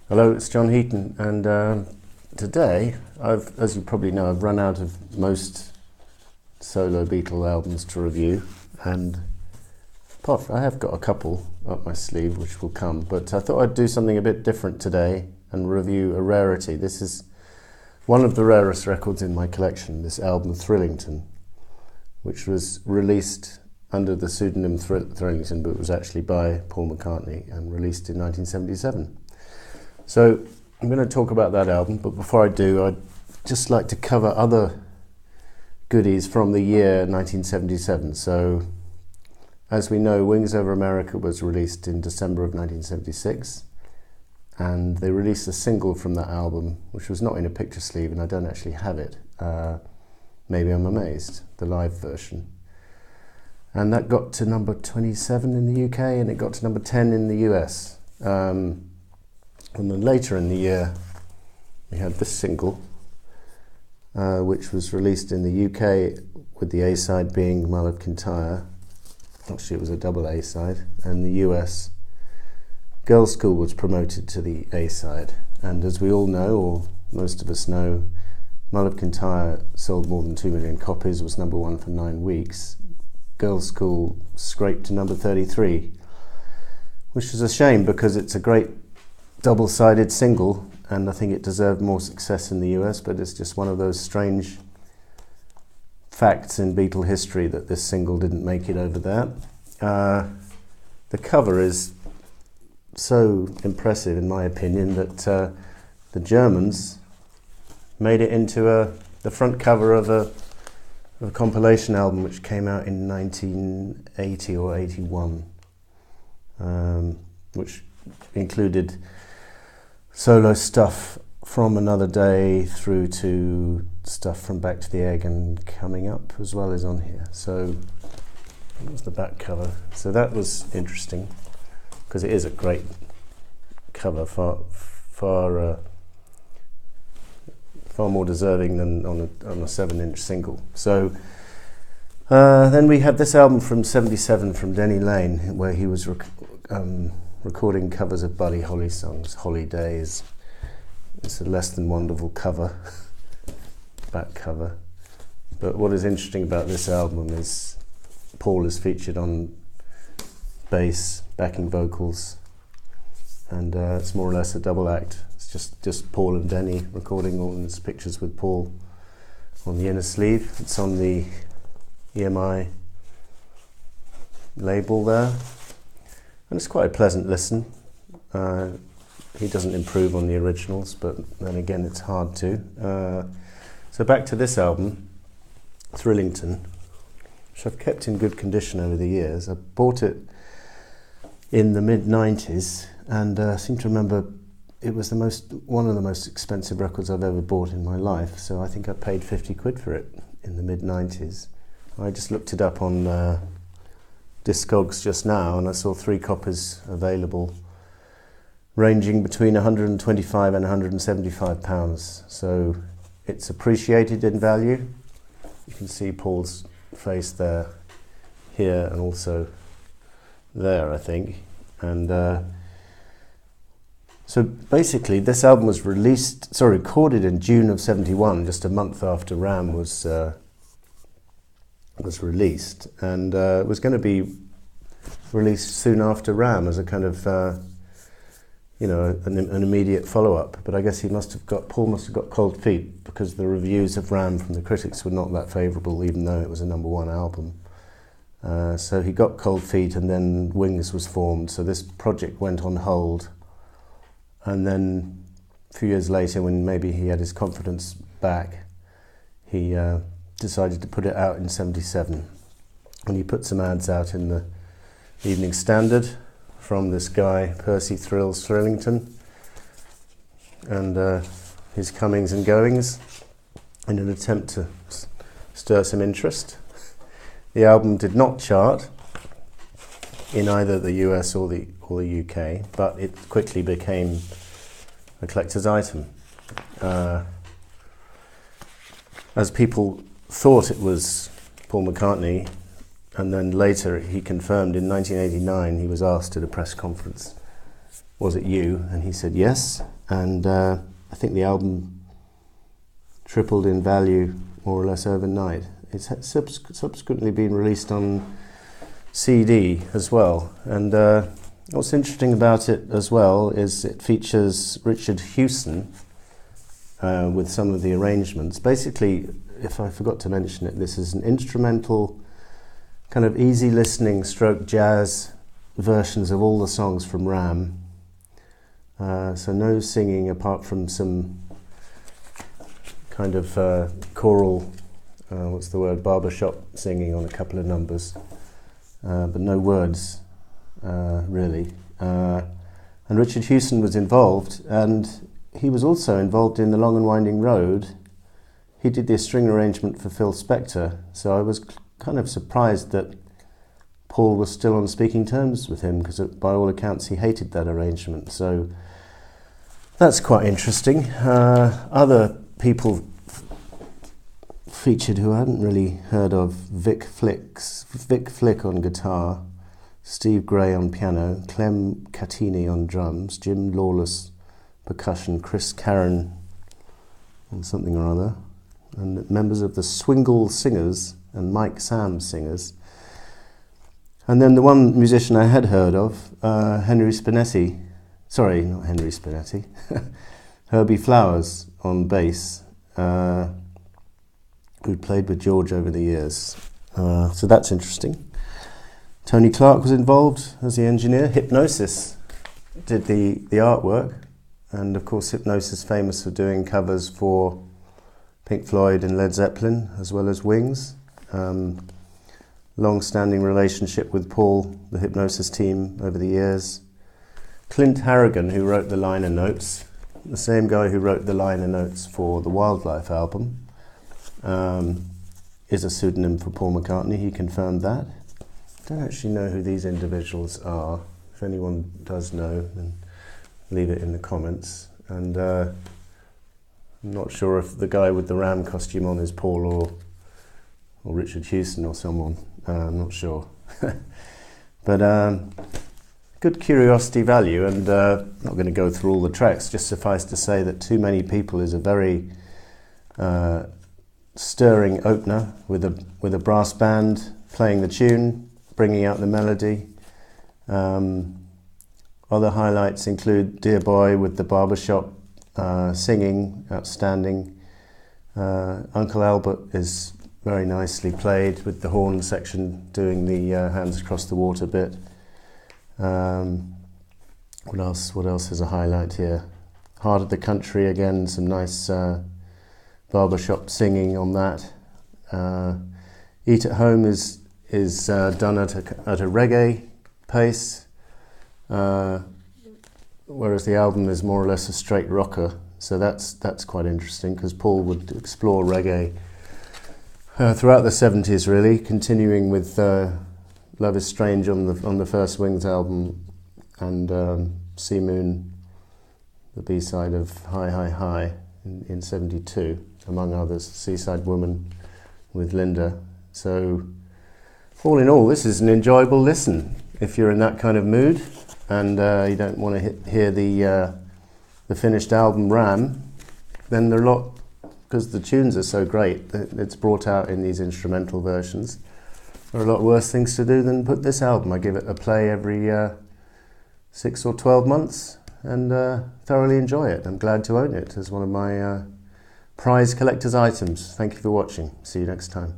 Hello, it's John Heaton, and today, as you probably know, I've run out of most solo Beatle albums to review, and I have got a couple up my sleeve which will come, but I thought I'd do something a bit different today and review a rarity. This is one of the rarest records in my collection, this album Thrillington, which was released under the pseudonym Thrillington, but was actually by Paul McCartney and released in 1977. So I'm going to talk about that album, but before I do, I'd just like to cover other goodies from the year 1977. So, as we know, Wings Over America was released in December of 1976, and they released a single from that album, which was not in a picture sleeve, and I don't actually have it. Maybe I'm Amazed, the live version. And that got to number 27 in the UK, and it got to number 10 in the US. And then later in the year, we had this single, which was released in the UK with the A-side being Mull of Kintyre. Actually, it was a double A-side. And the US, Girls' School was promoted to the A-side. And as we all know, or most of us know, Mull of Kintyre sold more than 2 million copies, was number one for 9 weeks. Girls' School scraped to number 33, which is a shame because it's a great double-sided single, and I think it deserved more success in the US, but it's just one of those strange facts in Beatle history that this single didn't make it over there. The cover is so impressive, in my opinion, that the Germans made it into the front cover of a compilation album which came out in 1980 or 81, which included solo stuff from Another Day through to stuff from Back to the Egg and Coming Up as well as on here. So that was the back cover. So that was interesting because it is a great cover, far more deserving than on a 7-inch single. So then we had this album from '77 from Denny Laine, where he was recording covers of Buddy Holly songs. Holidays. It's a less than wonderful cover, back cover. But what is interesting about this album is Paul is featured on bass, backing vocals, and it's more or less a double act. It's just Paul and Denny recording all his pictures with Paul on the inner sleeve. It's on the EMI label there. And it's quite a pleasant listen. He doesn't improve on the originals, but then again, it's hard to. So back to this album, Thrillington, which I've kept in good condition over the years. I bought it in the mid-90s, and I seem to remember it was one of the most expensive records I've ever bought in my life. So I think I paid 50 quid for it in the mid-90s. I just looked it up on Discogs just now, and I saw 3 copies available, ranging between 125 and 175 pounds. So it's appreciated in value. You can see Paul's face there, here, and also there, I think. And so basically, this album was recorded in June of '71, just a month after Ram was released, and it was going to be released soon after Ram as a kind of an immediate follow-up. But I guess Paul must have got cold feet, because the reviews of Ram from the critics were not that favourable, even though it was a number one album. So he got cold feet, and then Wings was formed. So this project went on hold, and then a few years later, when maybe he had his confidence back, he decided to put it out in '77, and he put some ads out in the Evening Standard from this guy Percy Thrillington, and his comings and goings in an attempt to stir some interest. The album did not chart in either the US or the UK, but it quickly became a collector's item. As people thought it was Paul McCartney, and then later he confirmed in 1989 he was asked at a press conference was it you? And he said yes, and I think the album tripled in value more or less overnight. It's subsequently been released on CD as well, and what's interesting about it as well is it features Richard Hewson with some of the arrangements. Basically, if I forgot to mention it, this is an instrumental, kind of easy listening stroke jazz versions of all the songs from Ram. So no singing apart from some kind of choral, what's the word, barbershop singing on a couple of numbers, but no words really. And Richard Hewson was involved, and he was also involved in The Long and Winding Road. He did the string arrangement for Phil Spector, so I was kind of surprised that Paul was still on speaking terms with him, because by all accounts he hated that arrangement. So that's quite interesting. Other people featured who I hadn't really heard of: Vic Flick on guitar, Steve Gray on piano, Clem Catini on drums, Jim Lawless percussion, Chris Caron on something or other, and members of the Swingle Singers and Mike Sam Singers. And then the one musician I had heard of, Herbie Flowers on bass, who'd played with George over the years. So that's interesting. Tony Clark was involved as the engineer. Hypnosis did the artwork, and of course Hypnosis famous for doing covers for Pink Floyd and Led Zeppelin, as well as Wings. Long-standing relationship with Paul, the Hypnosis team, over the years. Clint Harrigan, who wrote the liner notes, the same guy who wrote the liner notes for the Wildlife album, is a pseudonym for Paul McCartney. He confirmed that. I don't actually know who these individuals are. If anyone does know, then leave it in the comments. And I'm not sure if the guy with the Ram costume on is Paul or Richard Hewson or someone. I'm not sure. But good curiosity value, and not going to go through all the tracks. Just suffice to say that Too Many People is a very stirring opener with a brass band playing the tune, bringing out the melody. Other highlights include Dear Boy with the barbershop singing, outstanding. Uncle Albert is very nicely played, with the horn section doing the hands across the water bit. What else is a highlight here? Heart of the Country, again, some nice barbershop singing on that. Eat at Home is done at a reggae pace, whereas the album is more or less a straight rocker. So that's quite interesting, because Paul would explore reggae throughout the 70s, really, continuing with Love Is Strange on the first Wings album, and Sea Moon, the B-side of Hi Hi Hi in 72, among others, Seaside Woman with Linda. So all in all, this is an enjoyable listen. If you're in that kind of mood and you don't want to hear the finished album Ram, then there are a lot, because the tunes are so great that it's brought out in these instrumental versions. There are a lot worse things to do than put this album. I give it a play every 6 or 12 months and thoroughly enjoy it. I'm glad to own it as one of my prize collector's items. Thank you for watching. See you next time.